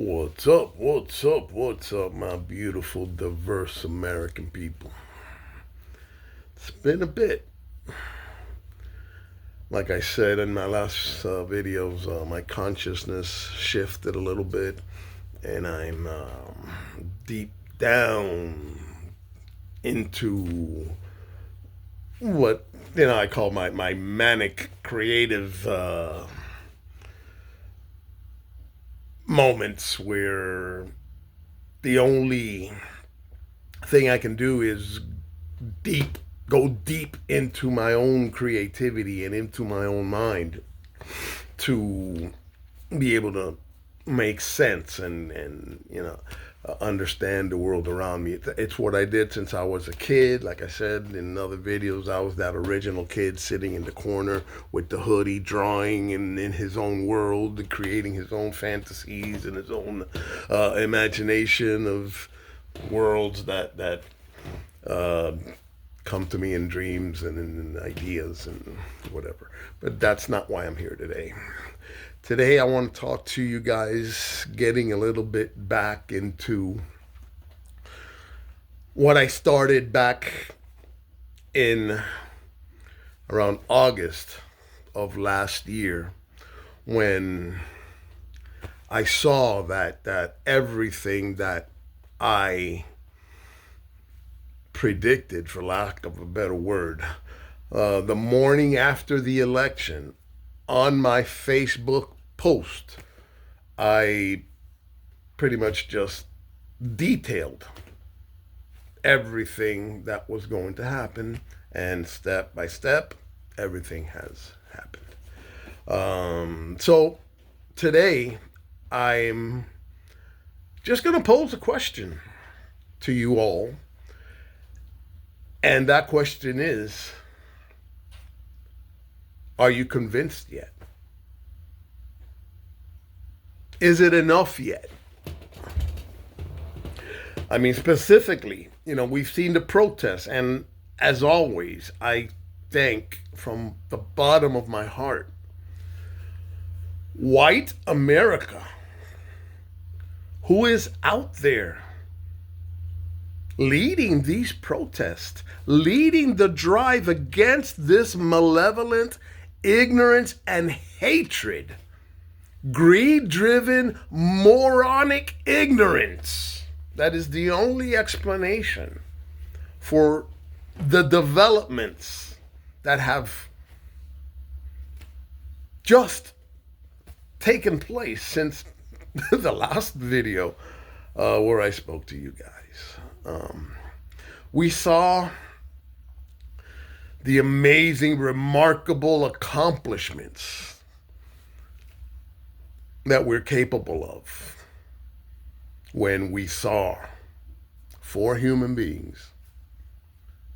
What's up? What's up? What's up, my beautiful, diverse American people? It's been a bit. Like I said in my last videos, my consciousness shifted a little bit, and I'm deep down into what I call my manic creative moments where the only thing I can do is deep go deep into my own creativity and into my own mind to be able to make sense and understand the world around me. It's what I did since I was a kid. Like I said in other videos, I was that original kid sitting in the corner with the hoodie, drawing in his own world, creating his own fantasies and his own imagination of worlds that uh, come to me in dreams and in ideas and whatever. But that's not why I'm here today. Today, I want to talk to you guys, getting a little bit back into what I started back in around August of last year when I saw that everything that I predicted, for lack of a better word, the morning after the election, on my Facebook post, I pretty much just detailed everything that was going to happen, and step by step, everything has happened. So today, I'm just going to pose a question to you all, and that question is, are you convinced yet? Is it enough yet? I mean, specifically, we've seen the protests, and as always, I thank from the bottom of my heart white America, who is out there leading these protests, leading the drive against this malevolent ignorance and hatred, greed-driven, moronic ignorance. That is the only explanation for the developments that have just taken place since the last video where I spoke to you guys. We saw the amazing, remarkable accomplishments that we're capable of when we saw 4 human beings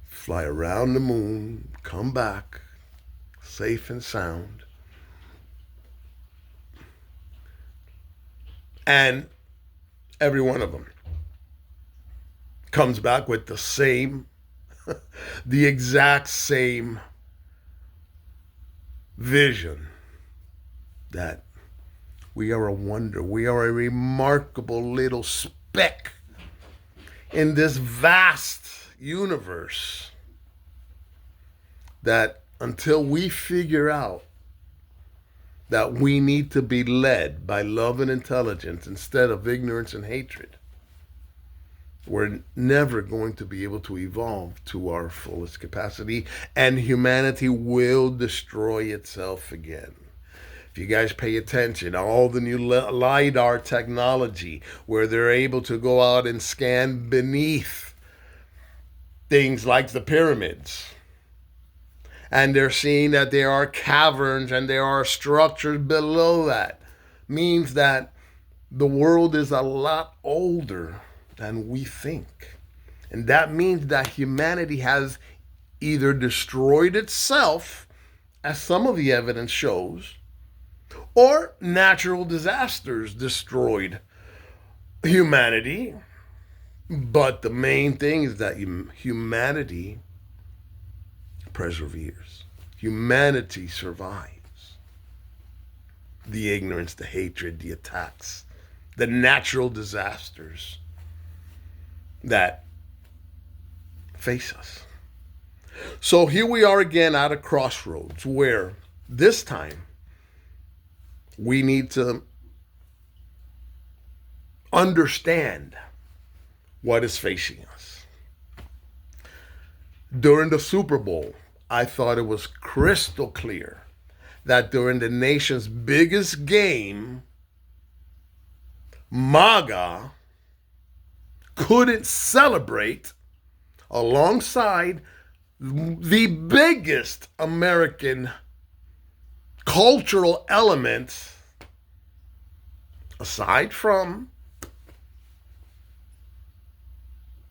fly around the moon, come back safe and sound, and every one of them comes back with the exact same vision that we are a wonder. We are a remarkable little speck in this vast universe that until we figure out that we need to be led by love and intelligence instead of ignorance and hatred, we're never going to be able to evolve to our fullest capacity, and humanity will destroy itself again. If you guys pay attention, all the new LiDAR technology, where they're able to go out and scan beneath things like the pyramids, and they're seeing that there are caverns and there are structures below that, means that the world is a lot older than we think. And that means that humanity has either destroyed itself, as some of the evidence shows, or natural disasters destroyed humanity. But the main thing is that humanity perseveres. Humanity survives the ignorance, the hatred, the attacks, the natural disasters that face us. So here we are again at a crossroads where this time we need to understand what is facing us. During the Super Bowl, I thought it was crystal clear that during the nation's biggest game, MAGA couldn't celebrate alongside the biggest American cultural element, aside from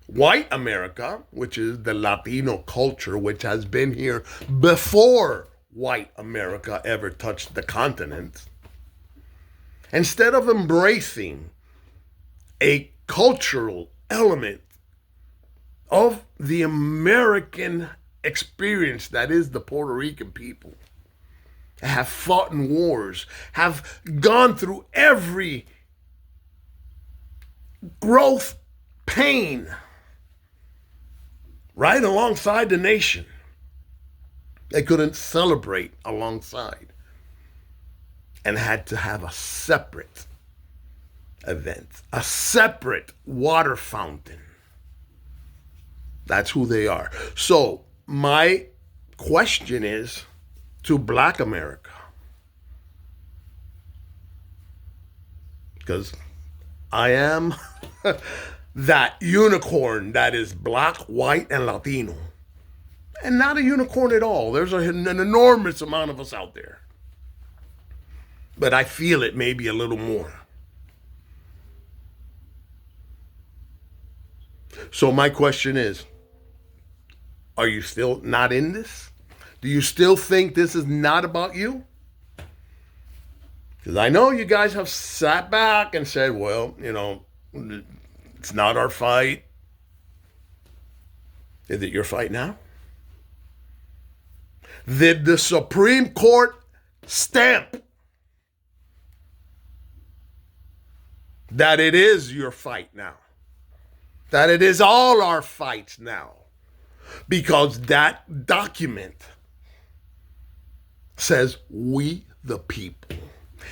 white America, which is the Latino culture, which has been here before white America ever touched the continent. Instead of embracing a cultural element of the American experience that is the Puerto Rican people, have fought in wars, have gone through every growth pain right alongside the nation. They couldn't celebrate alongside and had to have a separate event, a separate water fountain. That's who they are. So my question is to Black America, because I am that unicorn that is Black, white, and Latino. And not a unicorn at all. There's an enormous amount of us out there. But I feel it maybe a little more. So my question is, are you still not in this? Do you still think this is not about you? Because I know you guys have sat back and said, well, it's not our fight. Is it your fight now? Did the Supreme Court stamp that it is your fight now? That it is all our fights now? Because that document says we the people.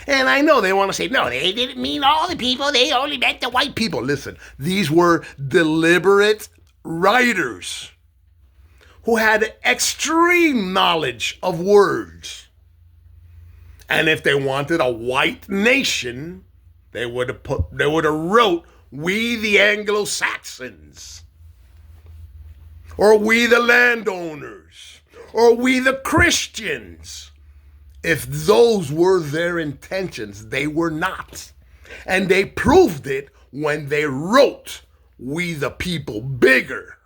And I know they want to say, no, they didn't mean all the people. They only meant the white people. Listen, these were deliberate writers who had extreme knowledge of words. And if they wanted a white nation, they would have wrote, we the Anglo-Saxons, or we the landowners, or we the Christians. If those were their intentions, they were not. And they proved it when they wrote, we the people, bigger,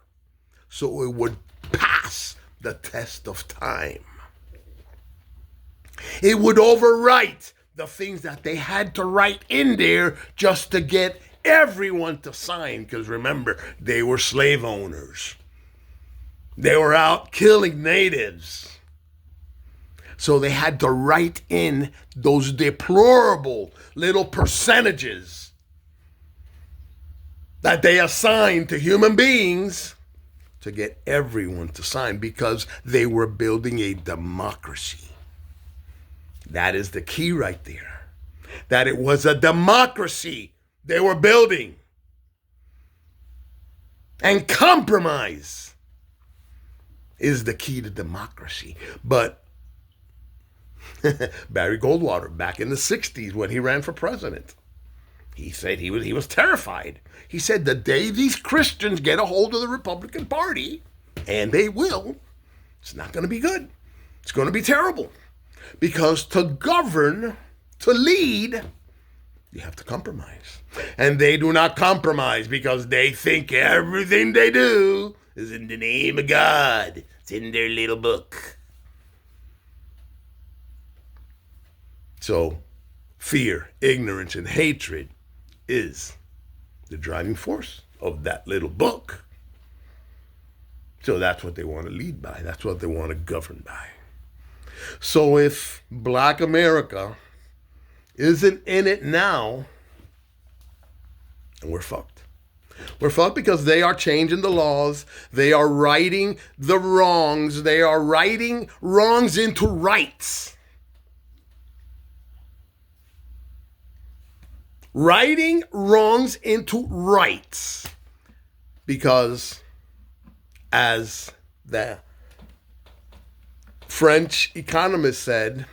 so it would pass the test of time. It would overwrite the things that they had to write in there just to get everyone to sign. Because remember, they were slave owners. They were out killing natives. So they had to write in those deplorable little percentages that they assigned to human beings to get everyone to sign, because they were building a democracy. That is the key right there. That it was a democracy they were building. And compromise is the key to democracy. But Barry Goldwater, back in the 60s when he ran for president, he said he was terrified. He said the day these Christians get a hold of the Republican Party, and they will, it's not going to be good. It's going to be terrible. Because to govern, to lead, you have to compromise. And they do not compromise because they think everything they do is in the name of God. It's in their little book. So fear, ignorance, and hatred is the driving force of that little book. So that's what they want to lead by. That's what they want to govern by. So if Black America isn't in it now, And we're fucked. We're fucked because they are changing the laws. They are righting the wrongs. They are writing wrongs into rights. Writing wrongs into rights. Because, as the French economist said,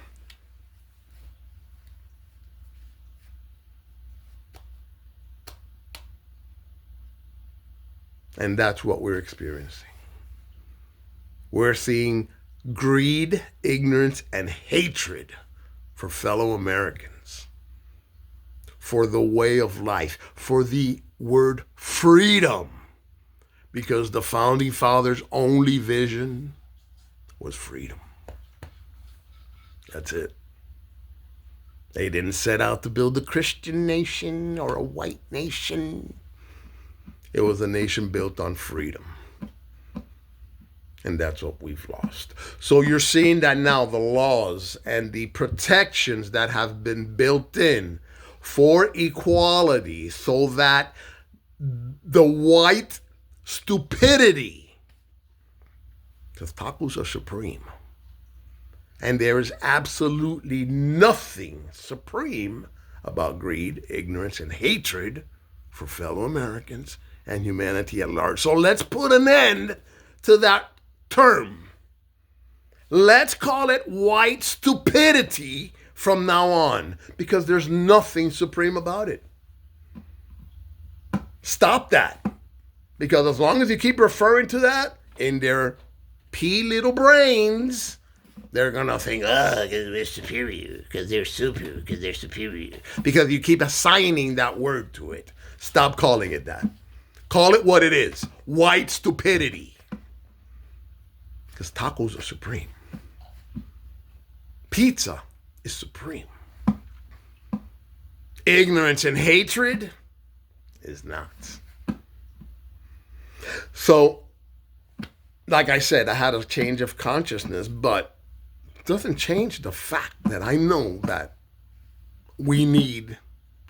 and that's what we're experiencing. We're seeing greed, ignorance, and hatred for fellow Americans, for the way of life, for the word freedom, because the Founding Fathers' only vision was freedom. That's it. They didn't set out to build a Christian nation or a white nation. It was a nation built on freedom. And that's what we've lost. So you're seeing that now the laws and the protections that have been built in for equality, so that the white stupidity, because tacos are supreme, and there is absolutely nothing supreme about greed, ignorance, and hatred for fellow Americans and humanity at large. So let's put an end to that term. Let's call it white stupidity from now on, because there's nothing supreme about it. Stop that. Because as long as you keep referring to that in their pea little brains, they're going to think, oh, because we're superior, because they're super, because they're superior. Because you keep assigning that word to it. Stop calling it that. Call it what it is. White stupidity. Because tacos are supreme. Pizza is supreme. Ignorance and hatred is not. So, like I said, I had a change of consciousness, but it doesn't change the fact that I know that we need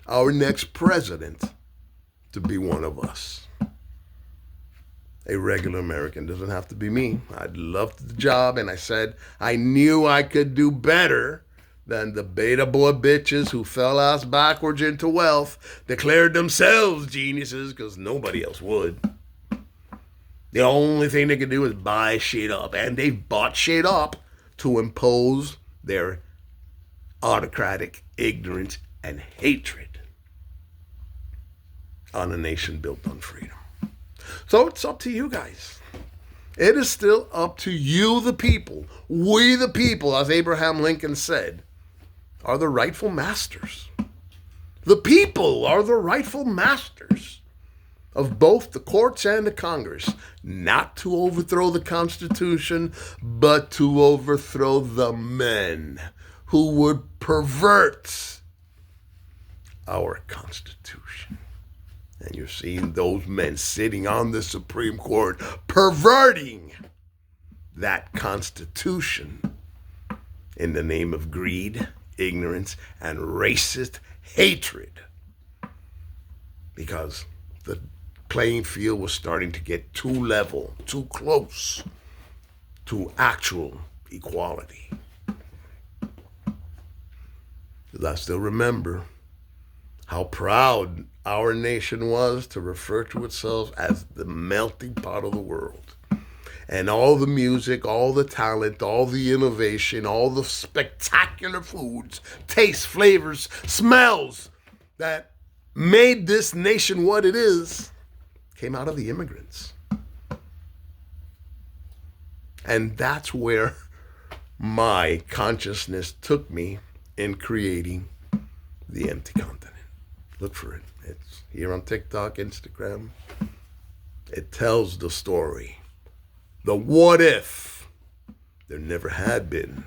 our next president to be one of us. A regular American. Doesn't have to be me. I loved the job, and I said I knew I could do better than the beta boy bitches who fell ass backwards into wealth, declared themselves geniuses because nobody else would. The only thing they could do is buy shit up, and they've bought shit up to impose their autocratic ignorance and hatred on a nation built on freedom. So it's up to you guys. It is still up to you, the people. We, the people, as Abraham Lincoln said, are the rightful masters. The people are the rightful masters of both the courts and the Congress, not to overthrow the Constitution, but to overthrow the men who would pervert our Constitution. And you're seeing those men sitting on the Supreme Court perverting that Constitution in the name of greed, ignorance, and racist hatred. Because the playing field was starting to get too level, too close to actual equality. Because I still remember how proud our nation was to refer to itself as the melting pot of the world. And all the music, all the talent, all the innovation, all the spectacular foods, tastes, flavors, smells that made this nation what it is came out of the immigrants. And that's where my consciousness took me in creating The Empty Continent. Look for it. It's here on TikTok, Instagram. It tells the story. The what if there never had been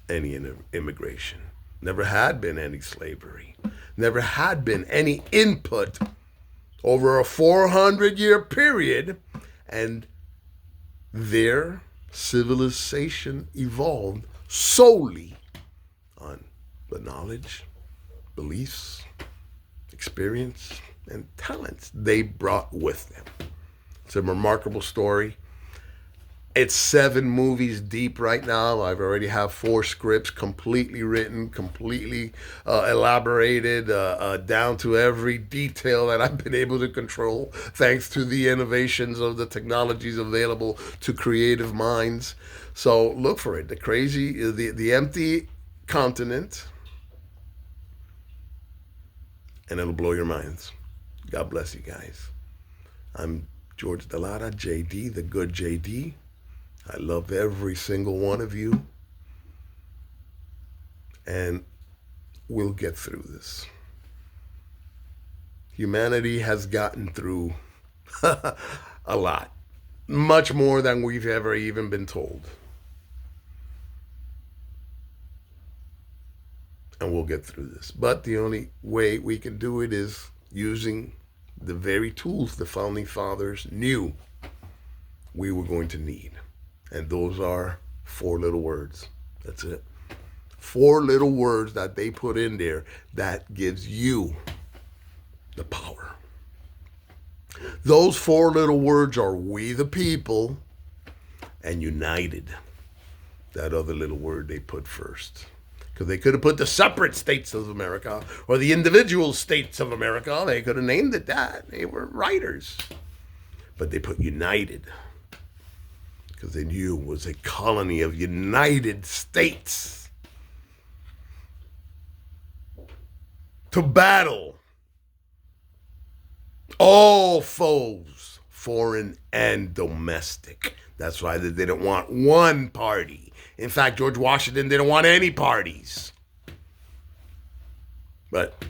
any immigration, never had been any slavery, never had been any input over a 400-year period, and their civilization evolved solely on the knowledge, beliefs, experience, and talents they brought with them. It's a remarkable story. It's 7 movies deep right now. I've already have 4 scripts completely written, completely elaborated, down to every detail that I've been able to control, thanks to the innovations of the technologies available to creative minds. So look for it. The empty continent, and it'll blow your minds. God bless you guys. I'm George Delata, JD, the good JD. I love every single one of you. And we'll get through this. Humanity has gotten through a lot. Much more than we've ever even been told. And we'll get through this. But the only way we can do it is using the very tools the Founding Fathers knew we were going to need. And those are 4 little words. That's it. 4 little words that they put in there that gives you the power. Those 4 little words are we the people and united. That other little word they put first. Because they could have put the separate states of America or the individual states of America. They could have named it that. They were writers. But they put united. Because they knew it was a colony of United States to battle all foes, foreign and domestic. That's why they didn't want one party. In fact, George Washington didn't want any parties. But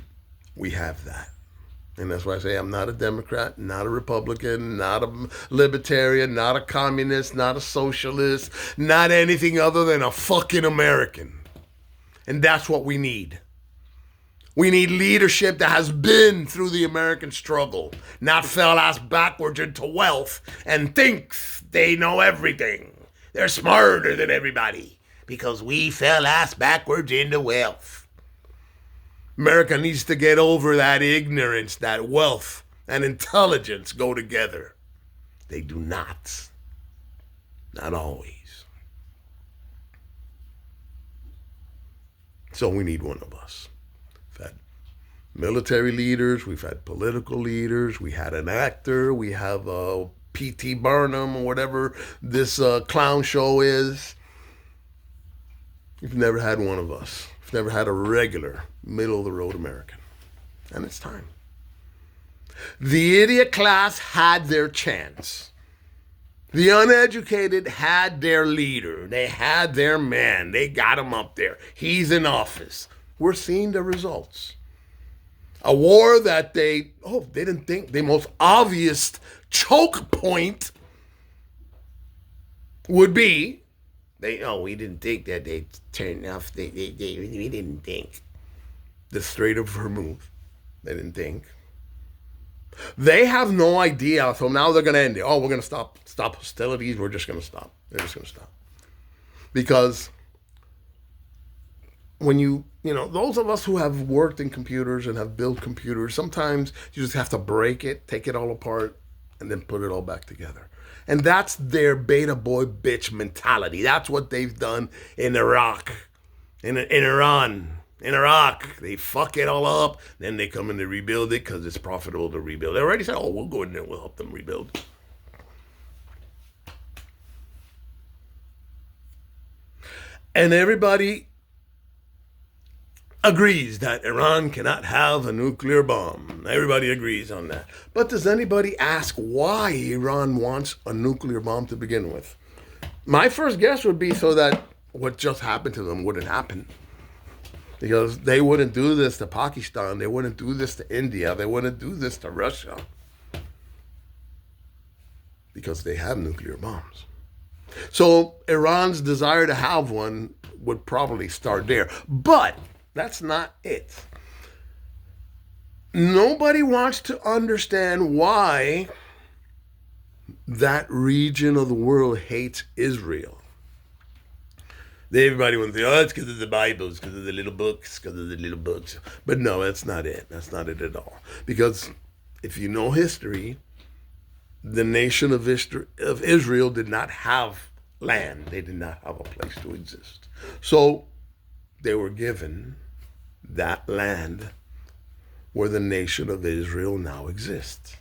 we have that. And that's why I say I'm not a Democrat, not a Republican, not a libertarian, not a communist, not a socialist, not anything other than a fucking American. And that's what we need. We need leadership that has been through the American struggle, not fell ass backwards into wealth and thinks they know everything. They're smarter than everybody because we fell ass backwards into wealth. America needs to get over that ignorance, that wealth and intelligence go together. They do not. Not always. So we need one of us. We've had military leaders, we've had political leaders, we had an actor, we have P.T. Barnum or whatever this clown show is. We've never had one of us. We've never had a regular, middle-of-the-road American. And it's time. The idiot class had their chance. The uneducated had their leader. They had their man. They got him up there. He's in office. We're seeing the results. A war that they didn't think the most obvious choke point would be. We didn't think that they'd turn off. We didn't think. The Strait of Hormuz. They didn't think. They have no idea. So now they're going to end it. We're going to stop hostilities. We're just going to stop. They're just going to stop. Because when those of us who have worked in computers and have built computers, sometimes you just have to break it, take it all apart, and then put it all back together. And that's their beta boy bitch mentality. That's what they've done in Iraq, in Iran, in Iraq. They fuck it all up. Then they come and they rebuild it because it's profitable to rebuild. They already said, we'll go in there, we'll help them rebuild. And everybody agrees that Iran cannot have a nuclear bomb. Everybody agrees on that. But does anybody ask why Iran wants a nuclear bomb to begin with? My first guess would be so that what just happened to them wouldn't happen. Because they wouldn't do this to Pakistan. They wouldn't do this to India. They wouldn't do this to Russia. Because they have nuclear bombs. So Iran's desire to have one would probably start there. But that's not it. Nobody wants to understand why that region of the world hates Israel. Everybody wants to say, it's because of the Bibles, because of the little books, because of the little books. But no, that's not it. That's not it at all. Because if you know history, the nation of Israel did not have land. They did not have a place to exist. So they were given that land where the nation of Israel now exists.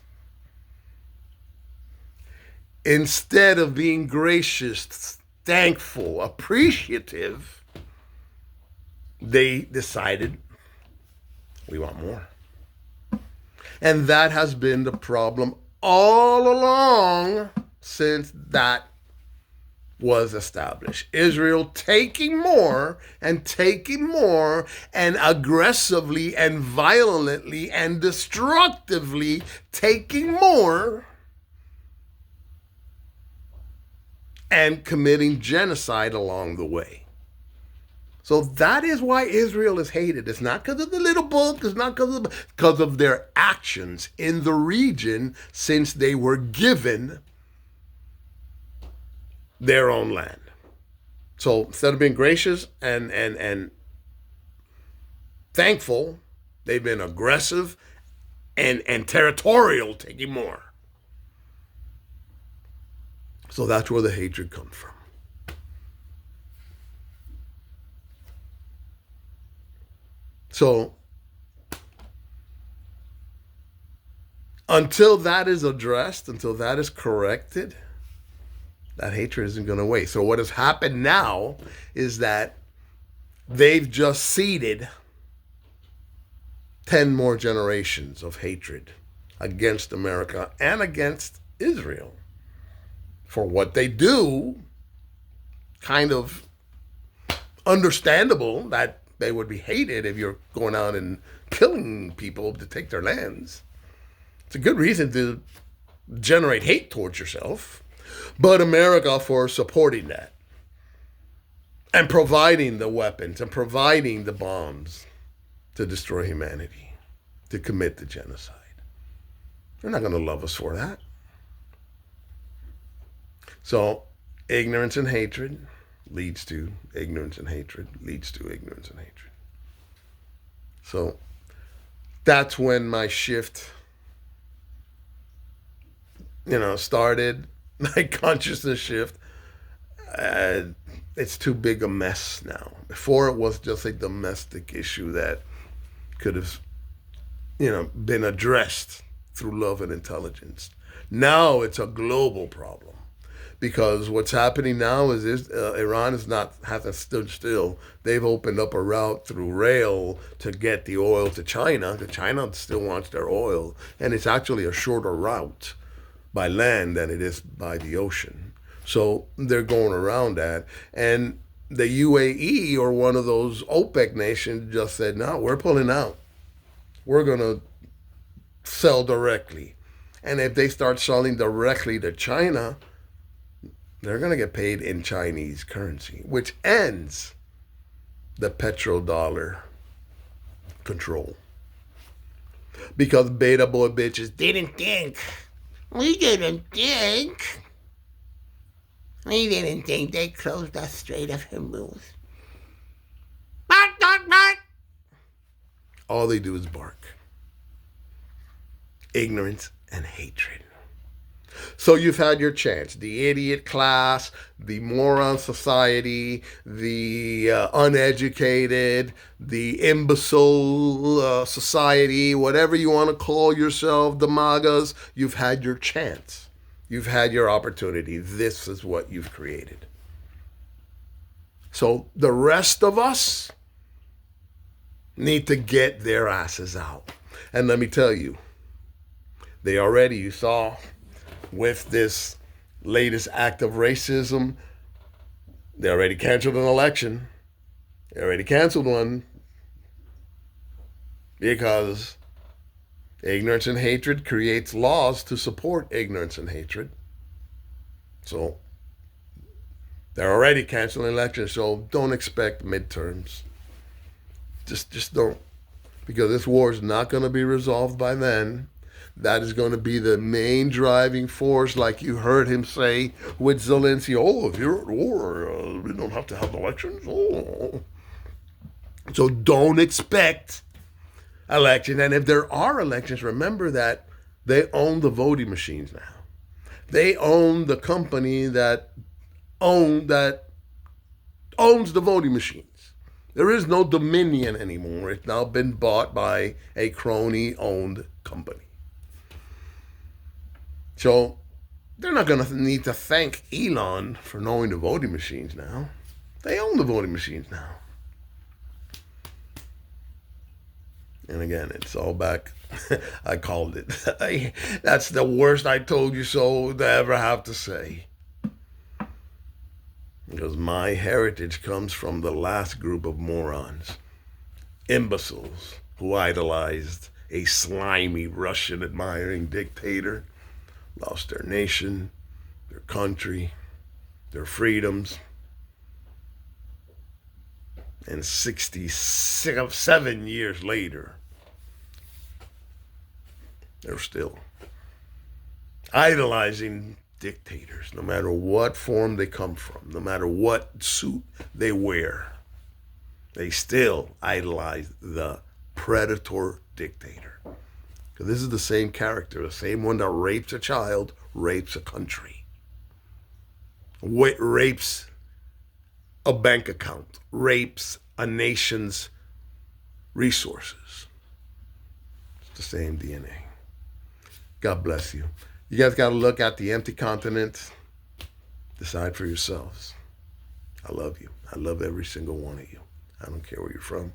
Instead of being gracious, thankful, appreciative, they decided, we want more. And that has been the problem all along since that was established. Israel taking more and aggressively and violently and destructively taking more and committing genocide along the way. So that is why Israel is hated. It's not because of the little book. It's not because of their actions in the region since they were given their own land. So instead of being gracious and thankful, they've been aggressive and territorial, taking more. So that's where the hatred comes from. So until that is addressed, until that is corrected, that hatred isn't going away. So what has happened now is that they've just seeded 10 more generations of hatred against America and against Israel for what they do. Kind of understandable that they would be hated if you're going out and killing people to take their lands. It's a good reason to generate hate towards yourself. But America for supporting that and providing the weapons and providing the bombs to destroy humanity, to commit the genocide. They're not going to love us for that. So ignorance and hatred leads to ignorance and hatred, leads to ignorance and hatred. So that's when my shift, started, my consciousness shift. It's too big a mess now. Before it was just a domestic issue that could have, been addressed through love and intelligence. Now it's a global problem. Because what's happening now is Iran hasn't stood still. They've opened up a route through rail to get the oil to China. Because China still wants their oil. And it's actually a shorter route by land than it is by the ocean. So they're going around that. And the UAE or one of those OPEC nations just said, no, we're pulling out. We're going to sell directly. And if they start selling directly to China, they're going to get paid in Chinese currency, which ends the petrodollar control. Because beta boy bitches didn't think. We didn't think they closed the Strait of Hormuz. Bark, bark, bark. All they do is bark. Ignorance and hatred. So you've had your chance. The idiot class, the moron society, the uneducated, the imbecile society, whatever you want to call yourself, the MAGAs, you've had your chance. You've had your opportunity. This is what you've created. So the rest of us need to get their asses out. And let me tell you, you saw with this latest act of racism, they already canceled an election. They already canceled one because ignorance and hatred creates laws to support ignorance and hatred. So they're already canceling elections, so don't expect midterms. Just don't. Because this war is not going to be resolved by then. That is going to be the main driving force, like you heard him say with Zelensky. Oh, if you're at war, we don't have to have elections. Oh. So don't expect elections. And if there are elections, remember that They own the voting machines now. They own the company that owns the voting machines. There is no dominion anymore. It's now been bought by a crony-owned company. So they're not going to need to thank Elon for knowing the voting machines now. They own the voting machines now. And again, it's all back. I called it. That's the worst I told you so to ever have to say. Because my heritage comes from the last group of morons, imbeciles who idolized a slimy Russian admiring dictator, lost their nation, their country, their freedoms, and 67 years later, they're still idolizing dictators, no matter what form they come from, no matter what suit they wear. They still idolize the predator dictator. Because this is the same character, the same one that rapes a child, rapes a country, rapes a bank account, rapes a nation's resources. It's the same DNA. God bless you. You guys got to look at the empty continent. Decide for yourselves. I love you. I love every single one of you. I don't care where you're from.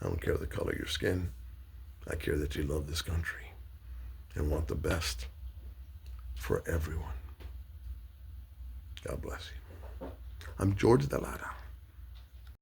I don't care the color of your skin. I care that you love this country and want the best for everyone. God bless you. I'm George Delata.